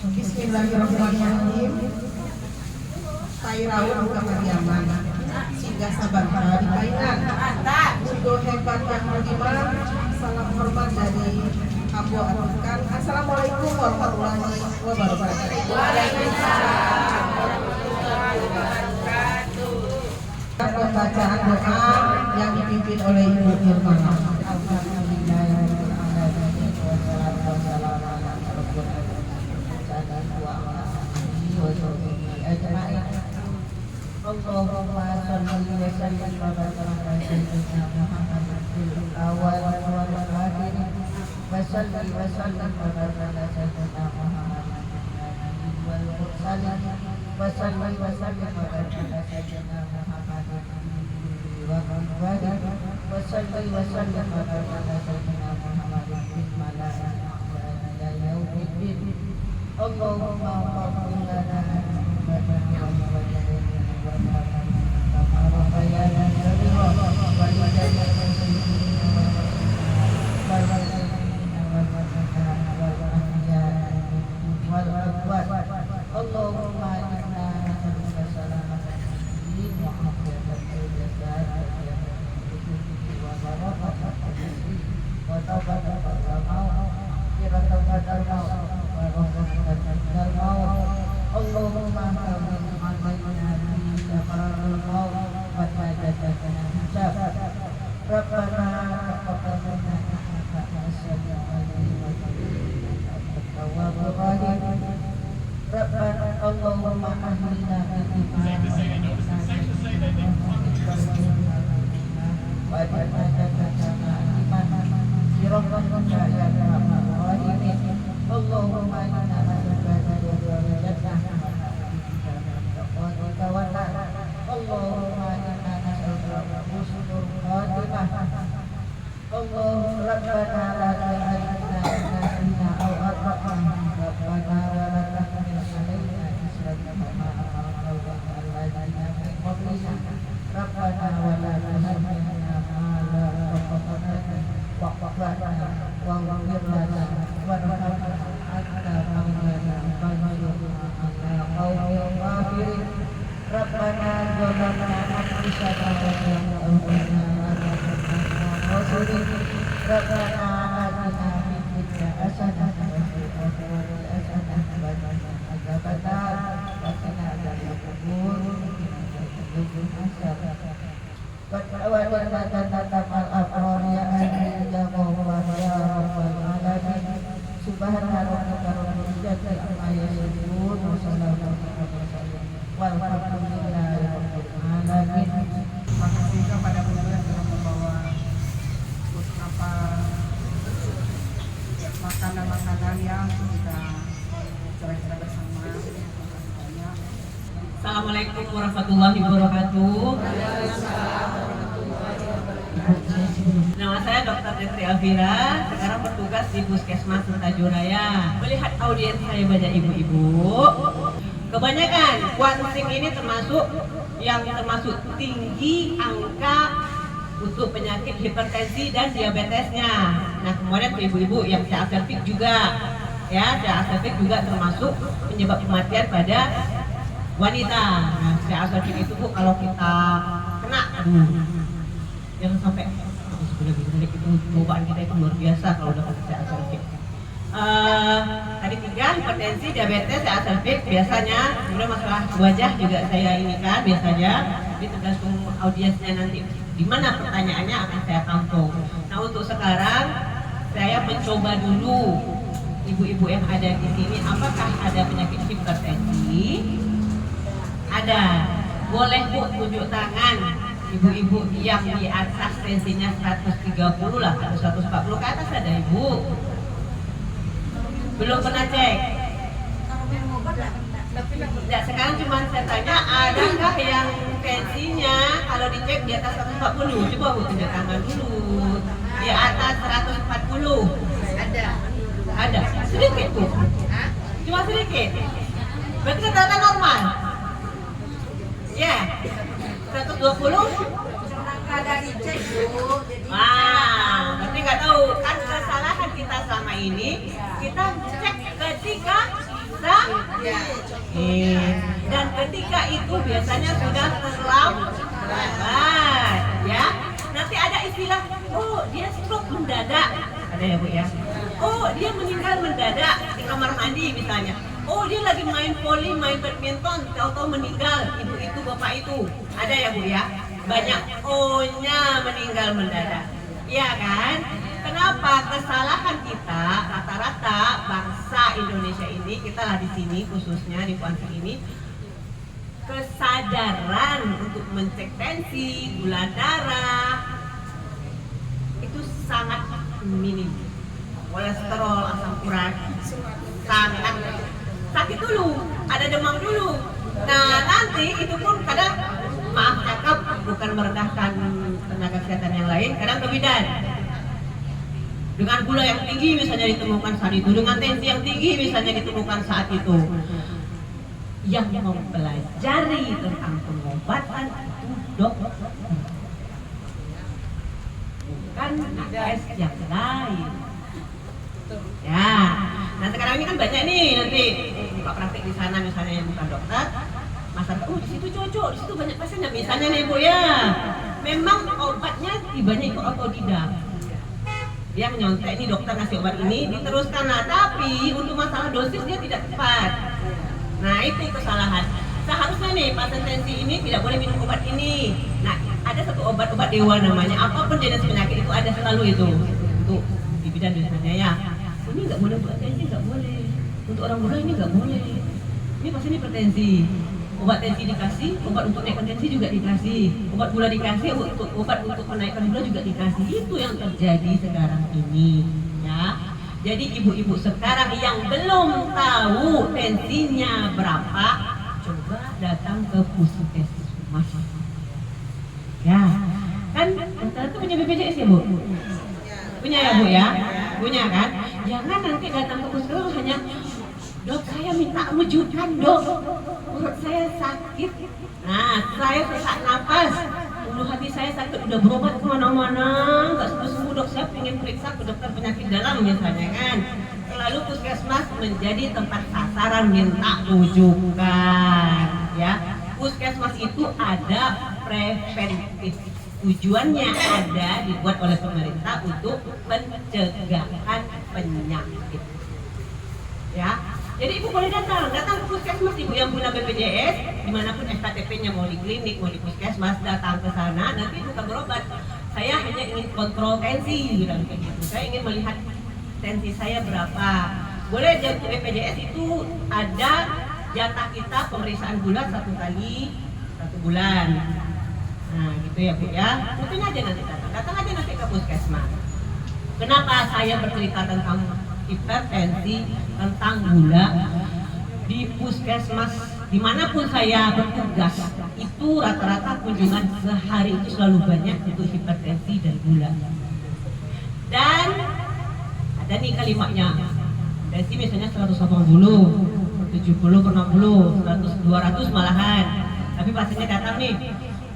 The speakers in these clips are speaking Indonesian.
Bismillahirrahmanirrahim. Tairaun ke kediaman, singgah sabangsa di Kainan. Untuk hebat yang beriman, salam hormat dari Abu Atukan. Assalamualaikum warahmatullahi wabarakatuh. Waalaikumsalam warahmatullahi wabarakatuh. Pembacaan doa yang dipimpin oleh Ibu Irma. Allahumma shalli wa sallim wa barik ala sayyidina Muhammad fil awwal wal akhir wa salli wa sallim wa barik ala sayyidina Muhammad wal mursalin wa salli wa sallim wa barik ala sayyidina Muhammad wa barik wa salli wa sallim wa barik ala sayyidina Muhammad fil malaikati ila yaumiddin. Allahumma ighfir lana Assalamualaikum warahmatullahi wabarakatuh. Nama saya Dr. Detri Alvira, sekarang bertugas di Puskesmas Setajuraya. Melihat audiens saya banyak ibu-ibu, kebanyakan wansing ini termasuk tinggi angka untuk penyakit hipertensi dan diabetesnya. Nah, kemudian ibu-ibu yang CA cervix juga, ya, CA cervix juga termasuk penyebab kematian pada wanita. Nah, CA cervix itu Bu, kalau kita kena, jangan sampai sebenarnya itu cobaan kita itu luar biasa kalau udah kena CA cervix. Tadi 3, hipertensi, diabetes, CA cervix biasanya. Kemudian masalah wajah juga saya ini kan biasanya. Jadi tergantung audiensnya nanti di mana pertanyaannya akan saya tampung. Nah, untuk sekarang saya mencoba dulu ibu-ibu yang ada di sini, apakah ada penyakit hipertensi? Ada. Boleh Bu tunjuk tangan ibu-ibu yang di atas tensinya 130 lah, atau 140 ke atas ada ibu? Belum pernah cek? Nah, sekarang cuma saya tanya, adakah yang tensinya kalau dicek di atas 140? Coba Bu tunjuk tangan dulu. Di atas 140? Ada. Sedikit Bu? Cuma sedikit? Berarti rata-rata normal? Ya, 120? Kada dicek Bu. Wah, berarti nggak tahu kan kesalahan kita selama ini. Kita cek ketika kita Dan ketika itu biasanya sudah terlambat, ya. Nanti ada istilah, oh dia stroke mendadak, ada ya Bu ya. Oh dia meninggal mendadak di kamar mandi misalnya. Oh dia lagi main voli, main badminton, tahu-tahu meninggal, ibu itu, bapak itu, ada ya Bu ya. Banyak O-nya meninggal mendadak, iya kan? Kenapa? Kesalahan kita rata-rata bangsa Indonesia ini, kita lah di sini khususnya di Puansi ini, kesadaran untuk mencek tensi, gula darah itu sangat minim. Kolesterol, asam urat sangat sakit dulu, ada demam dulu. Nah nanti itu pun kadang, maaf cakap, bukan merendahkan tenaga kesehatan yang lain, kadang kebidan. Dengan gula yang tinggi misalnya ditemukan saat itu, dengan tensi yang tinggi misalnya ditemukan saat itu. Yang mempelajari tentang pengobatan itu dokter, bukan nakes yang lain. Ya, nah sekarang ini kan banyak nih nanti buka praktik di sana misalnya yang bukan dokter, masa di situ cocok, di situ banyak pasiennya misalnya nih Bu ya. Memang obatnya tibanya itu otodidak. Dia menyontek, ini dokter ngasih obat ini diteruskan, nah tapi untuk masalah dosis dia tidak tepat. Nah itu kesalahan. Seharusnya nih pasien tensi ini tidak boleh minum obat ini. Nah ada satu obat dewa namanya, apapun jenis penyakit itu ada selalu itu untuk di bidan biasanya ya. Ini nggak boleh buat tensi, nggak boleh. Untuk orang muda ini nggak boleh. Ini pasien hipertensi. Obat tensi dikasih, obat untuk naikkan tensi juga dikasih, obat gula dikasih, obat untuk menaikkan gula juga dikasih. Itu yang terjadi sekarang ini, ya. Jadi ibu-ibu sekarang yang belum tahu tensinya berapa, coba datang ke puskesmas. Ya, kan itu punya BPJS ya Bu? Punya ya Bu ya? Punya kan? Jangan nanti datang ke puskesmas hanya, dok saya minta rujukan dok, perut saya sakit, nah saya sesak napas, ulu hati saya sakit, udah berobat kemana-mana nggak sembuh-sembuh dok, saya pengen periksa ke dokter penyakit dalam misalnya kan. Selalu puskesmas menjadi tempat sasaran minta rujukan, ya. Puskesmas itu ada preventif, tujuannya ada dibuat oleh pemerintah untuk pencegahan penyakit, ya. Jadi ibu boleh datang ke puskesmas, ibu yang punya BPJS, dimanapun SKTP-nya, mau di klinik, mau di puskesmas, datang ke sana, nanti bukan berobat. Saya hanya ingin kontrol tensi, bilang kayak gitu. Saya ingin melihat tensi saya berapa. Boleh jadi BPJS itu ada jatah kita pemeriksaan gula 1 kali 1 bulan. Nah gitu ya Bu ya. Mungkin aja nanti datang aja nanti ke puskesmas. Kenapa saya bercerita tentang hipertensi, tentang gula di puskesmas dimanapun saya bertugas, itu rata-rata kunjungan sehari itu selalu banyak untuk hipertensi dan gula. Dan ada nih kalimatnya, tensi misalnya 180, 70 per 60, 100, 200 malahan. Tapi pasiennya datang nih,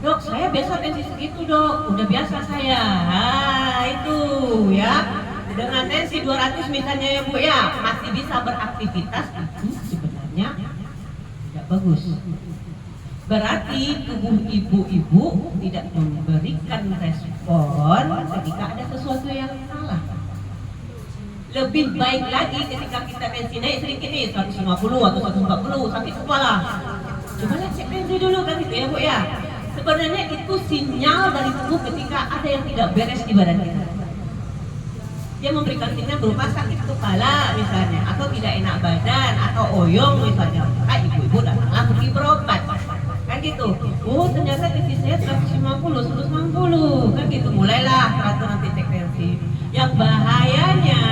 dok saya biasa tensi segitu dok, udah biasa saya. Nah itu ya, dengan tensi 200 misalnya ya Bu ya, masih bisa beraktivitas, itu sebenarnya tidak bagus. Berarti tubuh ibu-ibu tidak memberikan respon ketika ada sesuatu yang salah. Lebih baik lagi ketika kita tensi naik sedikit nih, 150 atau 140, sakit kepala, coba cek tensi dulu kan gitu ya Bu ya. Sebenarnya itu sinyal dari tubuh ketika ada yang tidak beres di badan kita. Dia memberikan sinyal berupa sakit kepala misalnya, atau tidak enak badan, atau oyong misalnya. Maka ibu-ibu datanglah pergi berobat, kan gitu. Oh ternyata tensi saya 150, 160, kan gitu. Mulailah teratur nanti cek tensi. Yang bahayanya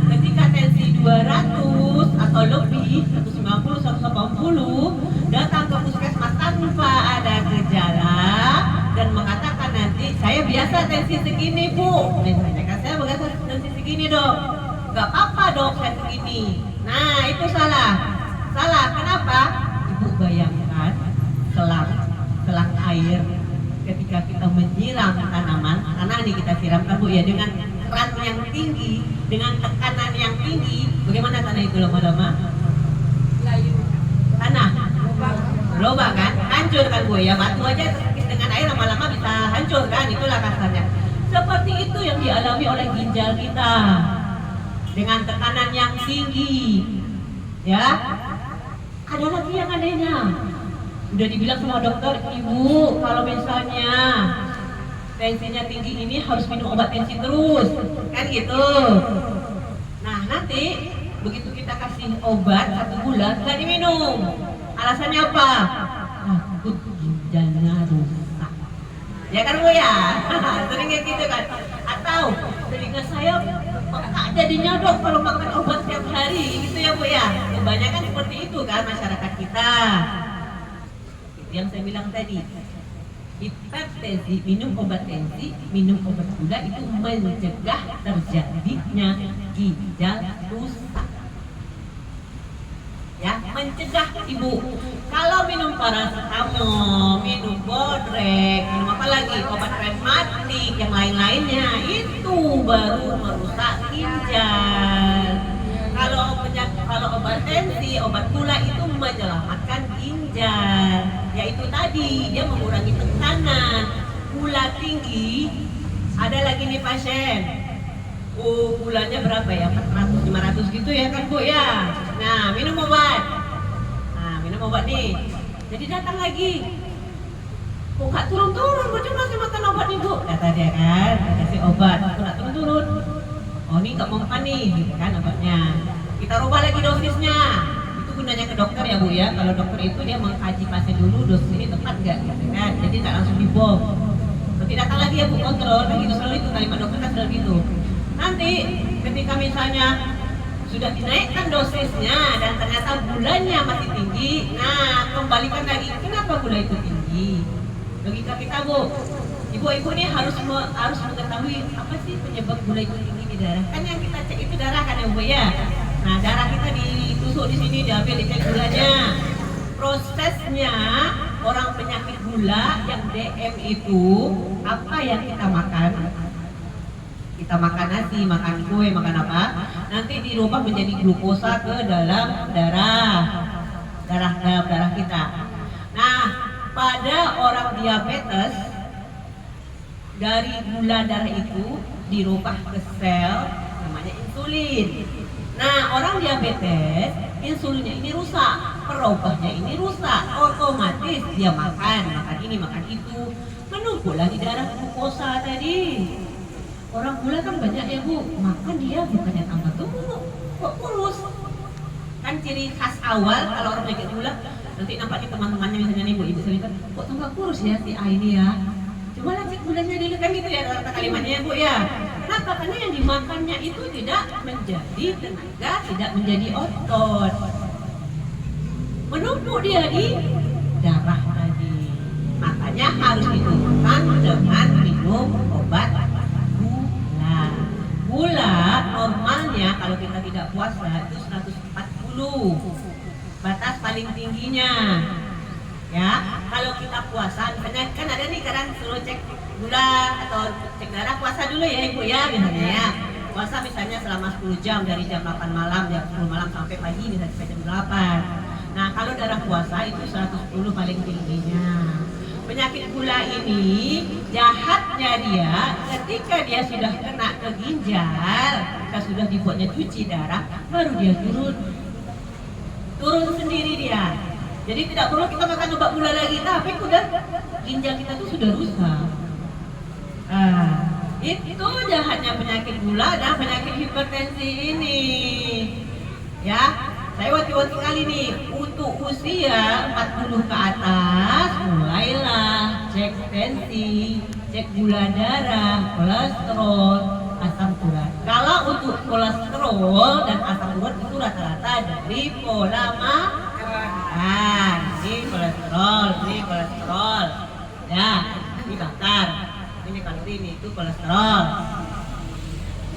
ketika tensi 200 atau lebih, 190, 180, datang ke puskesmas tanpa ada gejala dan mengatakan nanti saya biasa tensi segini Bu, misalnya kan saya biasa tensi segini dok, nggak apa-apa dok saya segini. Nah itu salah. Kenapa? Ibu bayangkan selang air ketika kita menyiram tanaman, karena ini kita siramkan Bu ya, dengan keran yang tinggi, dengan tekanan yang tinggi, bagaimana tanah itu lama-lama? berubah kan, hancur kan Bu ya, batu aja terkikis dengan air lama-lama bisa hancur kan, itulah kasarnya. Seperti itu yang dialami oleh ginjal kita dengan tekanan yang tinggi, ya. Ada lagi yang anehnya, udah dibilang sama dokter, ibu kalau misalnya tensinya tinggi ini harus minum obat tensi terus, kan gitu. Nah nanti begitu kita kasih obat 1 bulan nggak diminum, alasannya apa? Takut ginjalnya rusak, ya kan Bu ya? Sering kayak gitu kan? Atau telinga saya peka jadinya dok kalau makan obat tiap hari, gitu ya Bu ya? Kebanyakan seperti itu kan masyarakat kita. Itu yang saya bilang tadi. Hipertensi, minum obat tensi, minum obat gula itu mencegah terjadinya ginjal rusak. Ya, mencegah Ibu. Kalau minum paracetamol, minum Bodrek, minum apa lagi, obat rematik, yang lain-lainnya, itu baru merusak ginjal. Kalau obat tensi, obat gula itu menyelamatkan ginjal. Yaitu tadi dia mengurangi tekanan. Gula tinggi, ada lagi nih pasien. Gulanya berapa ya? 400, 500 gitu ya kan Bu ya. Nah, minum obat. Nah, minum obat nih. Jadi datang lagi. Kok gak turun-turun? Bu cuma masih makan obat nih Bu. Kata dia kan, kasih obat, kok gak turun-turun. Oh ini gak mempan nih, gitu kan obatnya. Kita rubah lagi dosisnya. Itu gunanya ke dokter ya Bu ya. Kalau dokter itu dia mengkaji pasien dulu dosis ini tepat gak, gitu kan. Jadi tak langsung dibom. Nanti datang lagi ya Bu, kontrol. Nah gitu selalu itu kalimat dokter kan selalu gitu. Nanti ketika misalnya sudah dinaikkan dosisnya dan ternyata gulanya masih tinggi, nah kembalikan lagi, kenapa gula itu tinggi? Logika kita Bu, ibu-ibu ini harus mengetahui apa sih penyebab gula itu tinggi di darah. Kan yang kita cek itu darah kan ya Bu ya. Nah darah kita ditusuk di sini, diambil, dicek gulanya. Prosesnya orang penyakit gula yang DM itu apa yang kita makan? Kita makan nasi, makan kue, makan apa, nanti dirubah menjadi glukosa ke dalam darah kita. Nah, pada orang diabetes dari gula darah itu dirubah ke sel namanya insulin. Nah, orang diabetes insulinnya ini rusak, perubahnya ini rusak, otomatis dia makan ini, makan itu, menumpuklah di darah glukosa tadi. Orang gula kan banyak ya Bu, makan dia bukannya tambah gemuk, kok kurus. Kan ciri khas awal kalau orang penyakit gula, nanti nampaknya teman-temannya misalnya nih Bu, ibu sering kan, kok tambah kurus ya si A ini ya. Coba lah cek gulanya dulu kan gitu ya kata kalimatnya ya Bu ya. Kenapa? Karena yang dimakannya itu tidak menjadi tenaga, tidak menjadi otot. Menumpuk dia di darah tadi. Makanya harus ditentukan dengan minum obat gula. Normalnya kalau kita tidak puasa itu 140 batas paling tingginya ya. Kalau kita puasa misalnya kan ada nih kadang suruh cek gula atau cek darah, puasa dulu ya Ibu ya misalnya ya. Puasa misalnya selama 10 jam dari jam 8 malam, jam 10 malam sampai pagi misalnya sampai jam 8. Nah kalau darah puasa itu 110 paling tingginya. Penyakit gula ini jahatnya dia ketika dia sudah kena ke ginjal, kita sudah dibuatnya cuci darah, baru dia turun sendiri dia. Jadi tidak perlu kita makan obat gula lagi, tapi sudah ginjal kita tuh sudah rusak. Itu jahatnya penyakit gula dan penyakit hipertensi ini. Ya. Saya waktu-waktu kali nih, untuk usia 40 ke atas, mulailah cek tensi, cek gula darah, kolesterol, asam urat. Kalau untuk kolesterol dan asam urat itu rata-rata dari pola makan. Ini kolesterol, ya, ini bakar, ini kalori, ini itu kolesterol.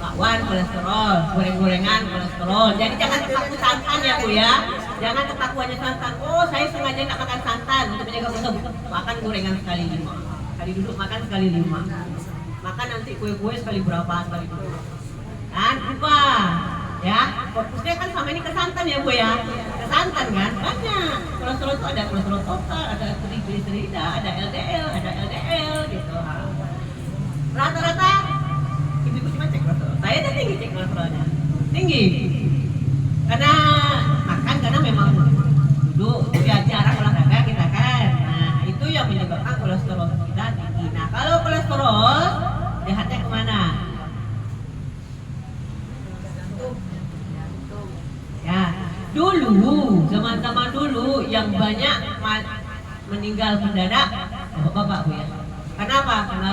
Bakwan kolesterol, goreng-gorengan kolesterol. Jadi jangan terpaku santan ya Bu ya. Jangan terpaku hanya santan. Oh saya sengaja nggak makan santan untuk menjaga puasa. Makan gorengan sekali 5. Kali duduk makan sekali 5. Makan nanti kue-kue sekali berapa, sekali berapa. Dan lupa Ya, fokusnya kan sama ini ke santan ya Bu ya, ke santan kan banyak. Kolesterol itu ada kolesterol total, ada trigliserida, ada LDL, ada LDL gitu. Rata-rata ibu cuma cek kolesterol, saya tuh tinggi cek kolesterolnya, tinggi. Karena makan, karena memang dulu ya jarang olahraga kita kan. Nah itu yang menyebabkan kolesterol kita tinggi. Nah kalau kolesterol jahatnya kemana? Ya, dulu, zaman-zaman dulu yang banyak meninggal mendadak, bapak-bapak Bu ya. Kenapa? Karena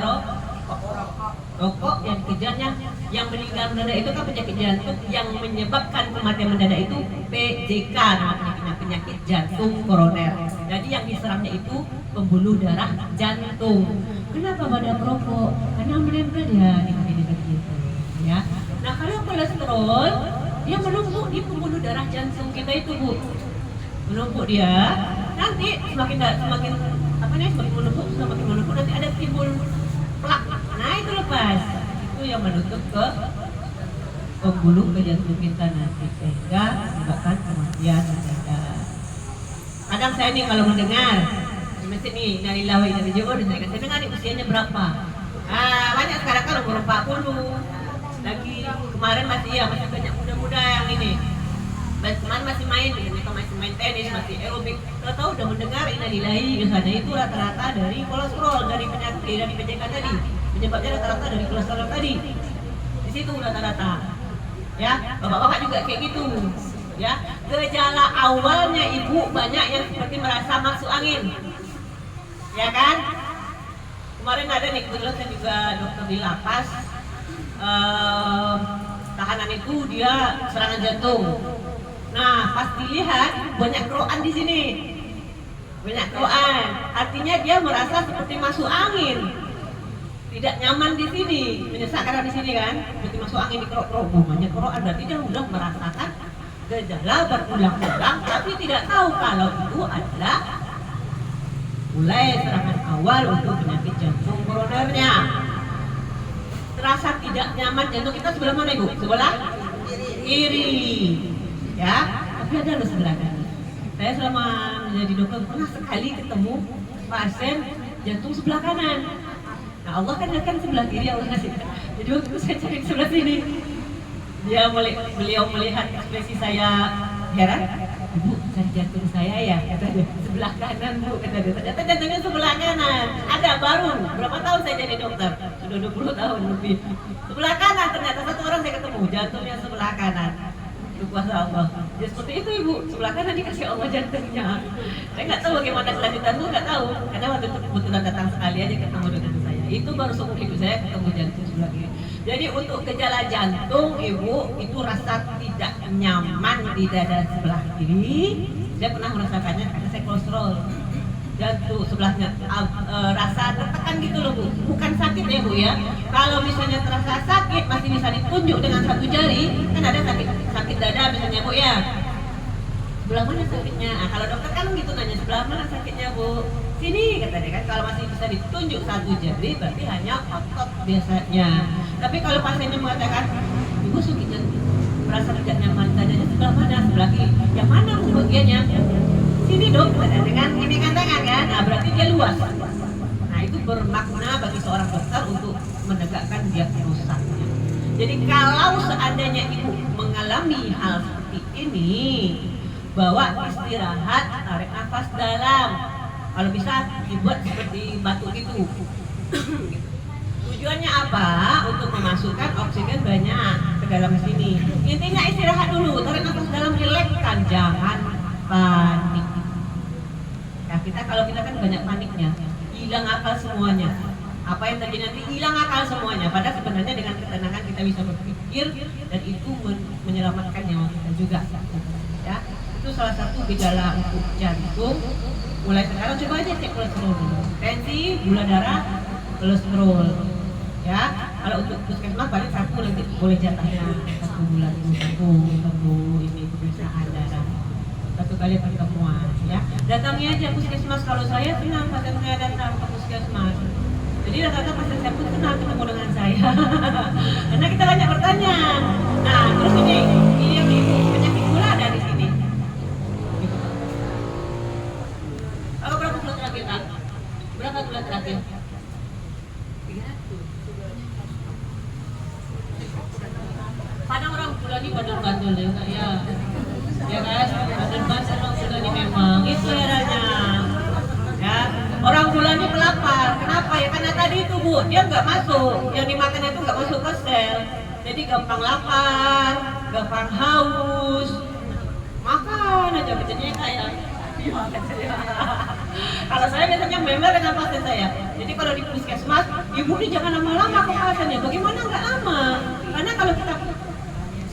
rokok yang dikejarnya, yang meninggal mendadak itu kan penyakit jantung, yang menyebabkan kematian mendadak itu PJK, namanya penyakit jantung koroner. Jadi yang diserangnya itu pembuluh darah jantung. Kenapa pada merokok? Karena menempel ya di itu, ya. Nah kalau kolesterol dia menumpuk di pembuluh darah jantung kita itu Bu, menumpuk dia, nanti semakin menumpuk nanti ada timbul plak, nah itu lepas, itu yang menutup ke pembuluh ke jantung kita nanti sehingga menyebabkan kematian mendadak. Kadang saya nih kalau mendengar di masjid nih dari lawai dari Jawa, saya dengar nih usianya berapa? Banyak sekarang kan umur 40. Lagi kemarin masih banyak muda-muda yang ini. Kemarin masih main, masih main tenis, masih aerobik. Tahu udah mendengar innalillahi misalnya itu rata-rata dari kolesterol, dari penyakit, dari PJK tadi. Penyebabnya rata-rata dari kolesterol tadi. Di situ rata-rata. Ya, bapak-bapak juga kayak gitu. Ya, gejala awalnya ibu banyak yang seperti merasa masuk angin. Ya kan? Kemarin ada nih kebetulan saya juga dokter di lapas. Tahanan itu dia serangan jantung. Nah, pas dilihat banyak kerokan di sini, banyak kerokan. Artinya dia merasa seperti masuk angin, tidak nyaman di sini, menyesakkan di sini kan, seperti masuk angin di kerok-kerok. Banyak kerokan berarti dia sudah merasakan gejala berulang-ulang, tapi tidak tahu kalau itu adalah mulai serangan awal untuk penyakit jantung koronernya. Terasa tidak nyaman jantung kita sebelah mana Ibu? Sebelah kiri. Ya, tapi ada loh sebelah kanan. Saya selama menjadi dokter pernah sekali ketemu pasien jantung sebelah kanan. Nah Allah kan sebelah kiri, Allah ngasih. Jadi waktu itu saya cari sebelah sini. Beliau melihat ekspresi saya heran. Ibu, cari jantung saya ya? Kata dia, sebelah kanan Bu, kata dia. Ternyata jantungnya sebelah kanan. Ada baru, berapa tahun saya jadi dokter? Sudah 20 tahun lebih. Sebelah kanan ternyata satu orang saya ketemu, jantungnya sebelah kanan. Itu kuasa Allah. Ya seperti itu Ibu, sebelah kanan dikasih Allah jantungnya. Saya nggak tahu bagaimana kelanjutan itu, nggak tahu. Karena waktu itu kebetulan datang sekali aja ketemu dengan saya. Itu baru seumur hidup saya ketemu jantung sebelah kiri. Jadi untuk gejala jantung Ibu itu rasa tidak nyaman di dada sebelah kiri. Saya pernah merasakannya karena saya kolesterol. Jantung sebelahnya rasa tertekan gitu loh Bu. Bukan sakit ya Bu ya. Kalau misalnya terasa sakit masih bisa ditunjuk dengan satu jari. Kan ada sakit dada misalnya Bu ya. Sebelah mana sakitnya? Nah, kalau dokter kan gitu nanya sebelah mana sakitnya Bu? Sini kata dia kan, kalau masih bisa ditunjuk satu jari berarti hanya otot biasanya. Tapi kalau pasiennya mengatakan Ibu sakit jantung, merasa tidak nyaman dadanya sebelah mana? Sebelah kiri. Yang mana Bu bagiannya? Sini dok, dengan ini tangan kan? Nah berarti dia luas. Nah itu bermakna bagi seorang dokter untuk menegakkan diagnosanya. Jadi kalau seandainya ibu mengalami hal seperti ini, bawa istirahat, tarik nafas dalam. Kalau bisa dibuat seperti batu gitu. Tujuannya apa? Untuk memasukkan oksigen banyak ke dalam sini. Intinya istirahat dulu, tarik nafas dalam, rilekskan, jangan panik. Nah kalau kita kan banyak paniknya, hilang akal semuanya. Apa yang terjadi nanti hilang akal semuanya. Padahal sebenarnya dengan ketenangan kita bisa berpikir dan itu menyelamatkan nyawa kita juga. Ya, itu salah satu gejala untuk jantung. Mulai sekarang coba aja cek kolesterol dulu, tensi, gula darah, kolesterol. Ya, kalau untuk puskesmas paling satu nanti boleh jatahnya 1 bulan satu ini pemeriksaan darah. 1 kali pertemuan. Ya, datangi aja puskesmas. Kalau saya senang pasien saya datang ke puskesmas. Jadi rata-rata pasien saya pun senang ketemu dengan saya. Karena kita banyak bertanya. Nah, terus ini ini Bu, penyakit gula ada di sini. Berapa bulan terakhir Kak? Berapa bulan terakhir? 300. Kadang orang gula ini bandel-bandel ya Kak ya. Ya kan? Bandel-bandel orang gula ini memang itu eranya. Ya, orang gula ini pelapar. Kenapa ya? Karena tadi itu Bu, dia nggak masuk. Yang dimakan itu nggak masuk ke sel. Jadi gampang lapar, gampang haus. Makan aja bedanya kayak. Kalau saya biasanya member dengan pasien saya. Jadi kalau di puskesmas, ibu ini jangan lama-lama ke pasiennya. Bagaimana nggak lama? Karena kalau kita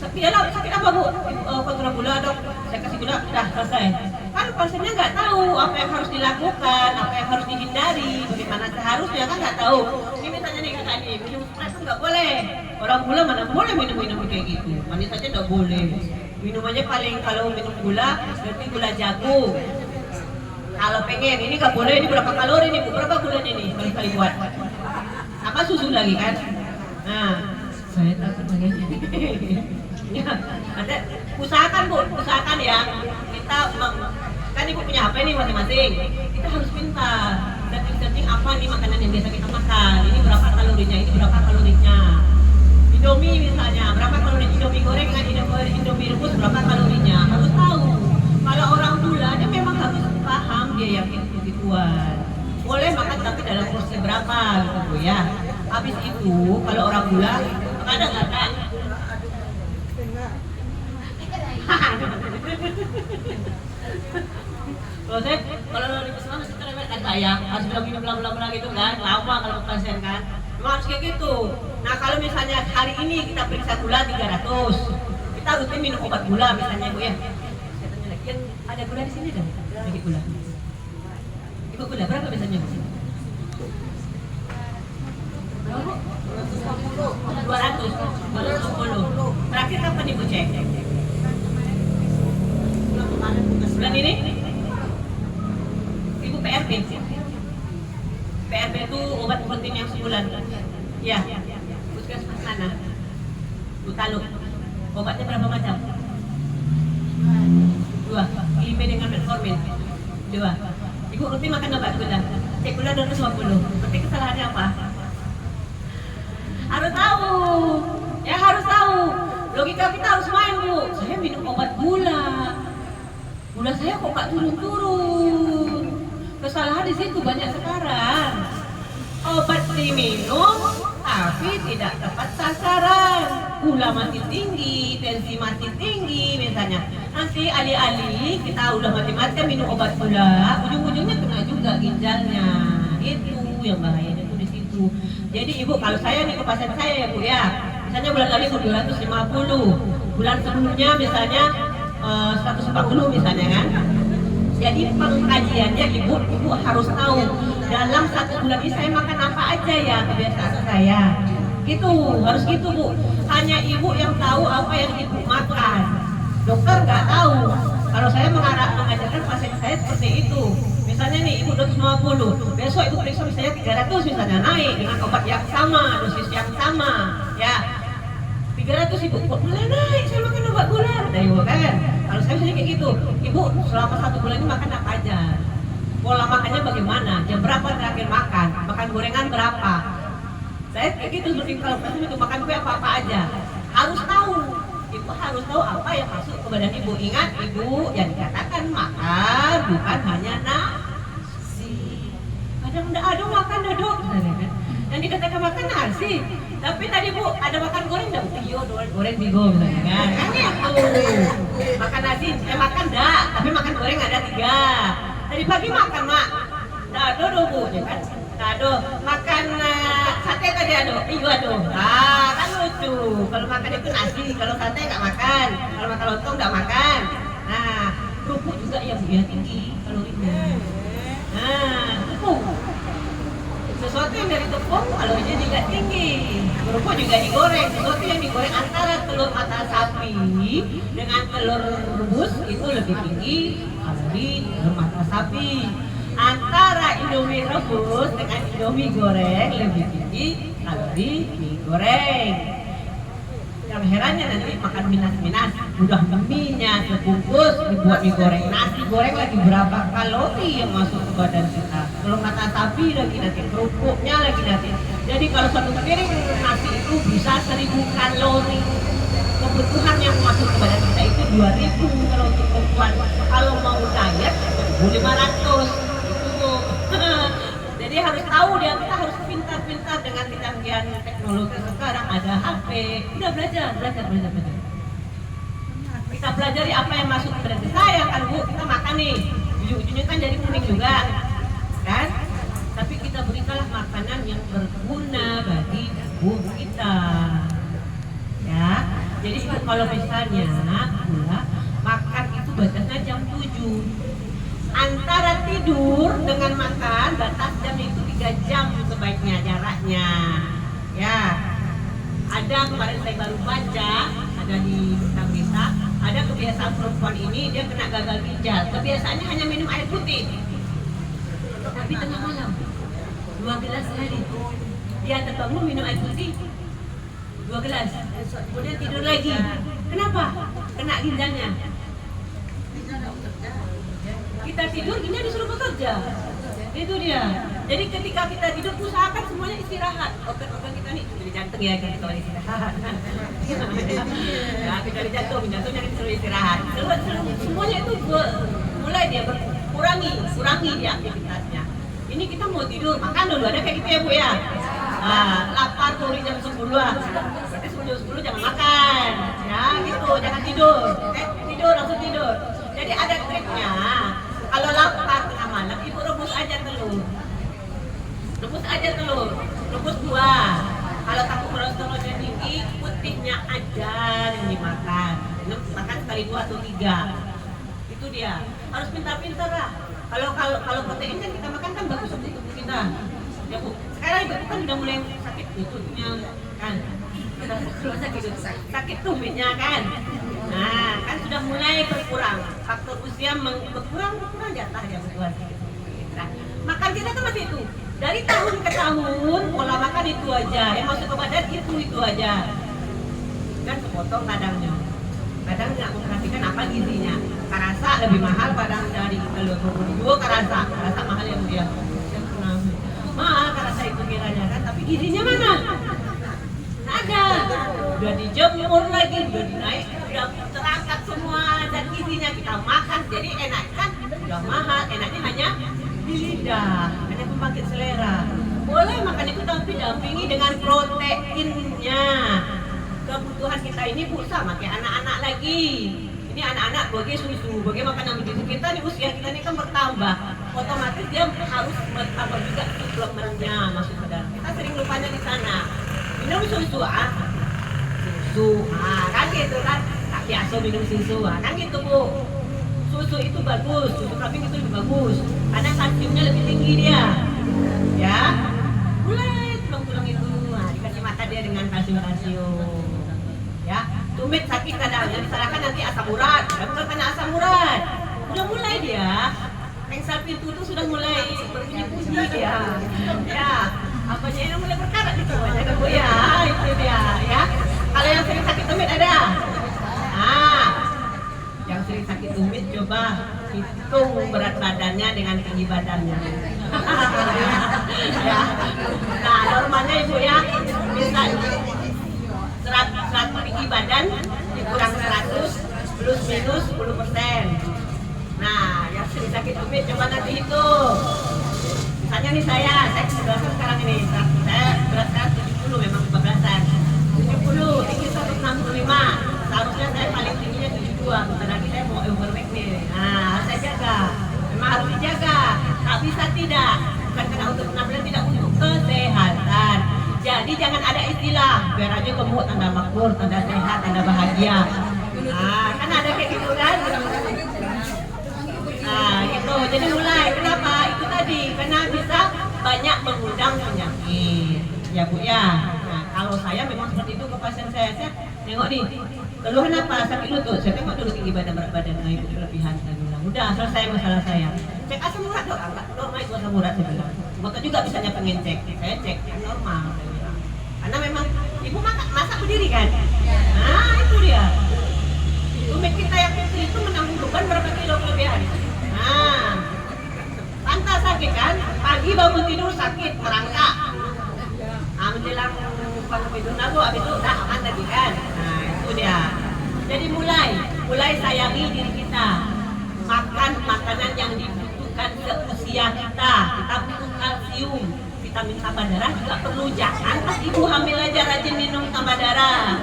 sakit apa Bu? Kontrol gula dok. Saya kasih gula, udah selesai. Kan pasiennya nggak tahu apa yang harus dilakukan, apa yang harus dihindari, bagaimana seharusnya kan nggak tahu. Ini misalnya nih kakak nih, minum stres itu nggak boleh. Orang gula mana boleh minum kayak gitu. Manis saja nggak boleh. Minumannya paling kalau minum gula berarti gula jagung. Kalau pengen ini nggak boleh, ini berapa kalori nih Bu? Berapa gulanya nih kali buat? Apa susu lagi kan? Nah, Saya takut begini. ya, ada usahakan Bu, usahakan ya. Kita kan ibu punya HP nih masing-masing. Kita harus pintar searching apa nih makanan yang biasa kita makan. Ini berapa kalorinya, ini berapa kalorinya. Indomie misalnya, berapa kalori Indomie goreng dengan Indomie rebus berapa kalorinya. Harus tahu. Kalau orang gula dia memang harus paham dia yakin begituan. Boleh makan tapi dalam porsi berapa gitu Bu ya. Habis itu kalau orang gula ada nggak kan? Kalau di puskesmas kita kan kayak harus bilang ini bla gitu kan, lama kalau pasien kan. Memang harus kayak gitu. Nah kalau misalnya hari ini kita periksa gula 300, kita rutin minum obat gula misalnya Bu ya. Yang ada gula di sini kan? Sedikit gula. Ibu gula berapa biasanya Bu? Berapa Bu? 200. Terakhir kapan Ibu cek? Bulan ini? Ibu PRP. PRP itu obat protein yang sebulan. Ya. Puskesmas mana? Utalu. Obatnya berapa macam? 2. ILP dengan metformin. 2. Ibu rutin makan obat gula. Cek gula 250. Berarti kesalahannya apa? Harus tahu. Ya harus tahu. Logika kita harus main Bu. Saya minum obat gula. Gula saya kok nggak turun-turun. Kesalahan di situ banyak sekarang. Obat diminum tapi tidak tepat sasaran. Gula masih tinggi, tensi masih tinggi misalnya. Nanti alih-alih kita udah mati-matian minum obat gula, ujung-ujungnya kena juga ginjalnya. Itu yang bahayanya tuh di situ. Jadi Ibu kalau saya nih ke pasien saya ya Bu ya. Misalnya bulan lalu 250, bulan sebelumnya misalnya 140 misalnya kan. Jadi pengkajiannya ibu harus tahu dalam 1 bulan ini saya makan apa aja ya kebiasaan saya. Gitu, harus gitu Bu. Hanya ibu yang tahu apa yang ibu makan. Dokter nggak tahu. Kalau saya mengajarkan pasien saya seperti itu. Misalnya nih ibu 250, besok ibu periksa misalnya 300 misalnya naik dengan obat yang sama, dosis yang sama, ya. 300 ibu, kok malah naik, saya makan obat gula, ibu kan? Kalau saya misalnya kayak gitu, ibu selama 1 bulan ini makan apa aja? Pola makannya bagaimana? Jam berapa terakhir makan? Makan gorengan berapa? Saya kayak gitu, seperti kalau pasien itu makan kue apa-apa aja. Harus tahu, ibu harus tahu apa yang masuk ke badan ibu. Ingat ibu, yang dikatakan makan bukan hanya nasi. Kadang enggak ada makan dok, yang dikatakan makan nasi. Tapi tadi Bu, ada makan goreng enggak? Iya, goreng bigo misalnya kan. Kan itu. Makan nasi, makan enggak, tapi makan goreng ada 3. Tadi pagi makan, Mak. Enggak ada Bu, ya kan? Enggak ada. Makan sate tadi ada. Iya ada. Ah, kan lucu. Kalau makan itu nasi, kalau sate enggak makan. Kalau makan lontong enggak makan. Nah, kerupuk juga ya Bu, ya tinggi kalorinya. Nah, kerupuk. Sesuatu yang dari tepung kalorinya juga tinggi. Kerupuk juga digoreng. Sesuatu yang digoreng antara telur mata sapi dengan telur rebus itu lebih tinggi kalori telur mata sapi. Antara Indomie rebus dengan Indomie goreng lebih tinggi kalori mie goreng. Jangan herannya nanti makan minas-minas, udah mie-nya sebungkus dibuat mie goreng, nasi goreng lagi berapa kalori yang masuk ke badan kita. Kalau mata sapi lagi nanti, kerupuknya lagi nanti. Jadi kalau satu piring nasi itu bisa 1000 kalori. Kebutuhan yang masuk ke badan kita itu 2000 kalau untuk perempuan. Kalau mau diet 1500 itu. Jadi harus tahu dia, kita harus pintar-pintar dengan kecanggihan teknologi sekarang, ada HP. Udah belajar. Kita pelajari apa yang masuk ke badan kita ya kan Bu, kita makan nih. Ujung-ujungnya kan jadi kuning juga. Kan? Tapi kita berikanlah makanan yang berguna bagi tubuh kita. Ya. Jadi kalau misalnya gula makan itu batasnya jam 7. Antara tidur dengan makan batas jam itu 3 jam sebaiknya jaraknya. Ya. Ada kemarin saya baru baca, ada di berita, ada kebiasaan perempuan ini dia kena gagal ginjal. Kebiasaannya hanya minum air putih. Tapi tengah malam 2 gelas sehari. Dia terbangun minum air putih 2 gelas, kemudian tidur lagi. Kenapa? Kena ginjalnya. Kita tidur, ginjal disuruh bekerja. Itu dia. Jadi ketika kita tidur, usahakan semuanya istirahat. Organ-organ kita nih, jadi jantung ya, kita istirahat. Ya, kita jantung jantungnya disuruh istirahat. Semuanya itu mulai dia kurangi dia aktivitasnya. Ini kita mau tidur, makan dulu, ada kayak gitu ya Bu ya. Lapar tuh jam 10-an, berarti jam 10 jangan makan, ya gitu, jangan tidur, langsung tidur. Jadi ada triknya, kalau lapar tengah malam, ibu rebus aja telur, rebus 2. Kalau takut kolesterolnya tinggi, putihnya aja yang dimakan, makan sekali 2 atau 3, itu dia. Harus pintar-pintar lah. Kalau protein kan kita makan kan bagus untuk tubuh kita. Ya Bu, sekarang ibu kan udah mulai sakit lututnya kan, sakit tumitnya kan. Nah, kan sudah mulai berkurang. Faktor usia berkurang jatah dia berkurang. Nah, makan kita kan masih itu. Dari tahun ke tahun pola makan itu aja, yang masuk ke badan itu aja. Kan sepotong kadangnya. Kadang nggak memperhatikan apa gizinya. Karasa lebih mahal kadang dari telur bubur karasa mahal ya Bu ya. Mahal karasa itu kiranya kan, tapi gizinya mana? Nggak ada. Udah dijemur lagi, udah dinaik, udah terangkat semua dan gizinya kita makan. Jadi enak kan? Udah mahal, enaknya hanya di lidah, hanya pembangkit selera. Boleh makan itu tapi dampingi dengan proteinnya. Kebutuhan kita ini Bu sama kayak anak-anak lagi. Ini anak-anak bagi susu, bagi makanan begitu kita di usia kita ini kan bertambah, otomatis dia harus bertambah juga suplemennya masuk ke dalam. Kita sering lupanya di sana. Minum susu kan gitu kan, tak biasa minum susu kan gitu Bu. Susu itu bagus, susu kambing itu lebih bagus, karena kalsiumnya lebih tinggi dia. Ya, mulai tulang-tulang itu, dikasih makan dia dengan kalsium. Ya, tumit sakit kadang, yang disalahkan nanti asam urat, bukan karena asam urat. Udah mulai dia, pengsel pintu itu sudah mulai berbunyi-bunyi dia. Ya, apanya ini mulai berkarat itu aja Bu ya, itu dia ya. Kalau yang sering sakit tumit ada. Nah, yang sering sakit tumit coba hitung berat badannya dengan tinggi badannya. Ya. Nah, normalnya Ibu ya, bisa serat tinggi badan dikurang 100 plus minus 10%. Nah, yang sering sakit tumit coba nanti hitung. Misalnya nih saya kebelasan sekarang ini, saya berat 70 memang kebelasan. 70, tinggi 165. Seharusnya saya paling tingginya 72. Bentar lagi saya mau overweight nih. Nah, harus saya jaga. Memang harus dijaga. Tak bisa tidak. Bukan karena untuk penampilan, tidak untuk kesehatan. Jadi jangan ada istilah biar aja gemuk, tanda makmur, tanda sehat, tanda bahagia. Nah, kan ada kayak gitu kan? Nah, gitu. Jadi mulai. Kenapa? Itu tadi. Karena bisa banyak mengundang penyakit. Ya Bu ya. Nah, kalau saya memang seperti itu ke pasien saya tengok nih. Keluhan apa? Sakit lutut. Saya tengok dulu tinggi badan, berat badan, ibu kelebihan. Saya bilang, udah selesai masalah saya. Cek asam urat dok, enggak normal itu asam urat saya bilang. Motor juga bisanya pengen cek. Saya cek, kan normal saya bilang. Karena memang ibu masak berdiri kan. Nah itu dia. Tumit kita yang kecil itu menanggung beban berapa kilo kelebihan. Nah, pantas sakit kan? Pagi bangun tidur sakit, merangkak. Nah, menjelang bangun tidur aku, habis itu udah aman tadi kan? Nah itu dia. Jadi mulai sayangi diri kita. Makan makanan yang dibutuhkan seusia kita. Kita butuh kalsium, vitamin tambah darah juga perlu. Jangan pas ibu hamil aja rajin minum tambah darah.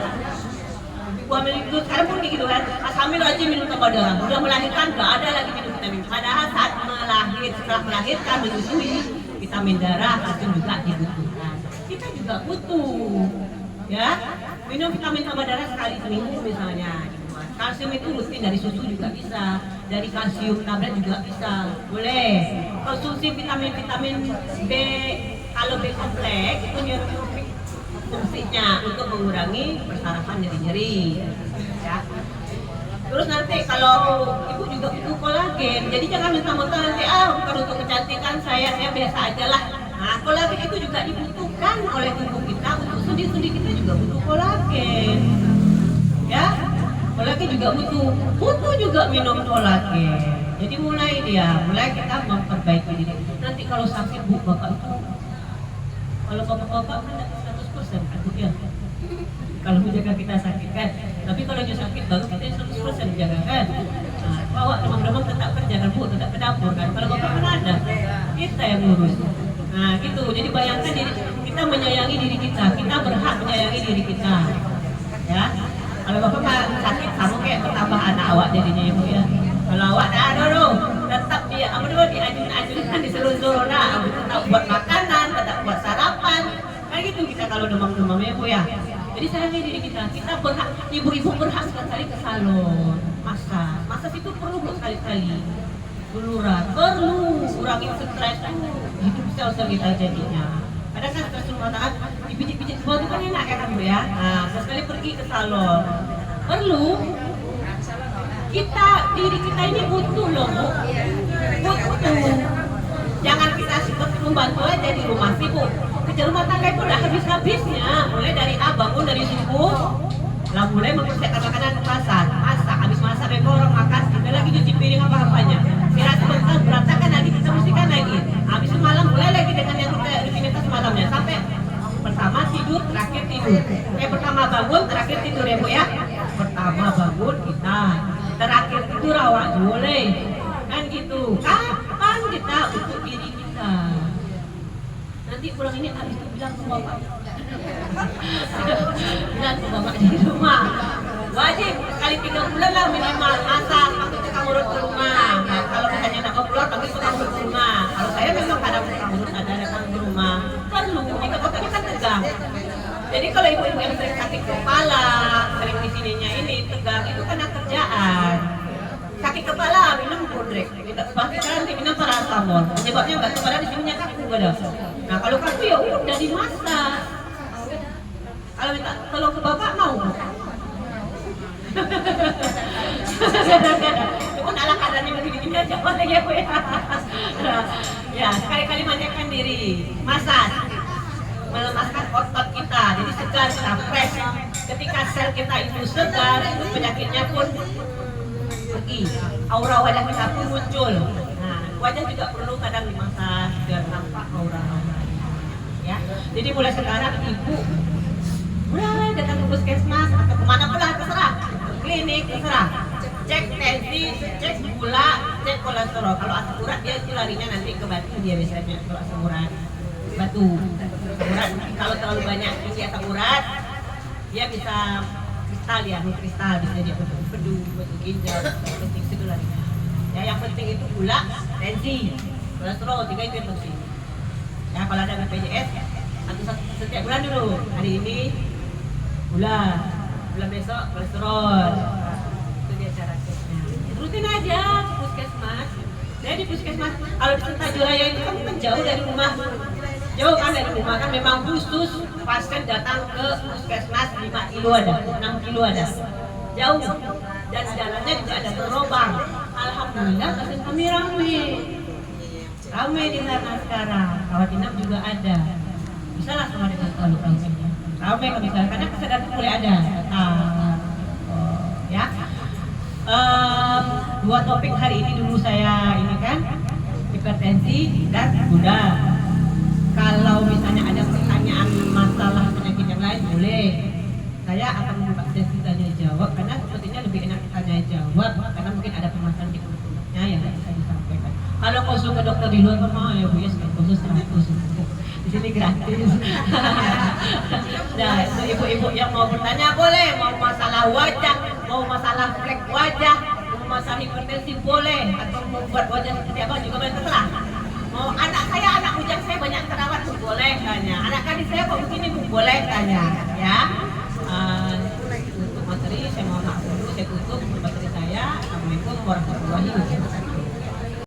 Ibu hamil itu sekarang pun gitu kan, pas hamil rajin minum tambah darah. Udah melahirkan nggak ada lagi minum vitamin. Padahal saat setelah melahirkan menyusui, vitamin darah kalsium juga dibutuhkan. Kita juga butuh, ya minum vitamin tambah darah sekali seminggu misalnya. Kalsium itu mesti dari susu juga bisa, dari kalsium tablet juga bisa, boleh. Konsumsi vitamin B, kalau B kompleks itu neurotropik fungsinya untuk mengurangi persarapan nyeri-nyeri. Ya. Terus nanti kalau ibu juga butuh kolagen, jadi jangan mentang-mentang nanti bukan untuk kecantikan saya biasa aja lah. Nah, kolagen itu juga dibutuhkan oleh tubuh kita, untuk sendi-sendi kita juga butuh kolagen. Ya. Kolagen juga butuh juga minum kolagen. Jadi mulai kita memperbaiki diri. Nanti kalau sakit bu, bapak itu, kalau bapak-bapak kan 100% kan bu ya. Kalau menjaga kita sakit kan. Tapi kalau dia sakit baru kita 100% jaga kan. Nah, bawa demam-demam tetap kerja kan bu, tetap ke dapur kan. Kalau bapak kan ada, kita yang ngurus. Nah gitu. Jadi bayangkan kita menyayangi diri kita berhak menyayangi diri kita. Ya. Kalau bapak sakit sama kayak bertambah anak awak jadinya ya bu ya. Kalau awak tetap dia diajun-ajunkan disuruh-suruh tetap buat makanan, tetap buat sarapan. Kayak gitu kita kalau demam-demam ya bu ya. Jadi sayangi diri kita berhak, ibu-ibu berhak sekali ke salon, massage itu perlu sekali-kali. Buluran perlu, kurangin stres hidup sel-sel kita jadinya. Ada kan stres rumah tangga, dipijit-pijit semua itu kan enak ya kan bu ya. Nah, sesekali pergi ke salon. Perlu diri kita ini butuh loh bu. Butuh. Jangan kita seperti membantu aja di rumah sibuk. Kerja rumah tangga itu udah habis-habisnya. Mulai dari bangun dari subuh, lah mulai mempersiapkan makanan masak, habis masak orang makan, kita lagi cuci piring apa-apanya. Istirahat sebentar, berantakan lagi, kita bersihkan lagi. Habis malam mulai lagi dengan yang kita rutinitas malamnya sampai pertama tidur, terakhir tidur. Pertama bangun, terakhir tidur ya bu ya. Pertama bangun kita, terakhir tidur awak boleh. Kan gitu. Kapan kita untuk diri kita? Nanti pulang ini habis itu bilang ke bapak. Bilang ke bapak di rumah. Wajib sekali 3 bulan lah minimal masak, waktu tukang urut ke rumah. Nah, kalau misalnya nak mau pulang panggil tukang urut ke rumah. Kalau saya memang kadang tukang urut ada datang ke rumah. Perlu, jika otaknya kan tegang. Jadi kalau ibu-ibu yang sering sakit kepala, sering di sininya ini tegang, itu karena kerjaan. Sakit kepala minum Bodrek, tidak sekarang minum paracetamol. Penyebabnya nggak kepala di sininya kaku ada. Nah kalau kaku ya udah dimasak. Kalau minta tolong ke bapak mau. Cuma ala kadarnya begini-gini aja boleh ya bu ya. Ya sekali-kali manjakan diri, masak, melemaskan otot kita, jadi segar, kita fresh. Ketika sel kita itu segar, itu penyakitnya pun pergi, aura wajah kita pun muncul. Nah wajah juga perlu kadang dimasak biar nampak aura-aura. Ya, jadi mulai sekarang ibu mulai datang ke puskesmas atau kemana pula terserah, klinik terserah, cek tensi, cek gula, cek kolesterol. Kalau asam urat dia larinya nanti ke batu dia biasanya. Kalau asam urat batu, urat kalau terlalu banyak isi asam urat dia bisa kristal ya, kristal bisa dia bedu ginjal, penting itu larinya. Ya yang penting itu gula, tensi, kolesterol, 3 itu yang penting. Ya kalau ada BPJS setiap bulan dulu, hari ini bulan besok kolesterol. Itu dia cara ceknya. Rutin aja ke puskesmas. Jadi di puskesmas kalau di Tajuraya itu kan bukan jauh dari rumah. Jauh kan dari rumah kan memang khusus pasien datang ke puskesmas 5 kilo ada, 6 kilo ada. Jauh. Dan jalannya juga ada terobang. Alhamdulillah pasien kami ramai di sana sekarang. Rawat inap juga ada. Bisa lah sama dengan kalau ramai kami sekarang karena kesadaran mulai ada. ya. Dua topik hari ini dulu saya ini kan, hipertensi dan gula. Kalau misalnya ada pertanyaan masalah penyakit yang lain boleh. Saya akan membuka sesi tanya jawab karena sepertinya lebih enak tanya jawab karena mungkin ada permasalahan di kulturnya yang bisa disampaikan. Kalau konsul ke dokter di luar mah ya Bu ya konsul 100. Di sini gratis. Nah, itu ibu-ibu yang mau bertanya boleh, mau masalah wajah, mau masalah flek wajah, mau masalah hipertensi boleh, atau mau buat wajah seperti apa juga boleh terserah. Mau anak saya, anak ujang saya banyak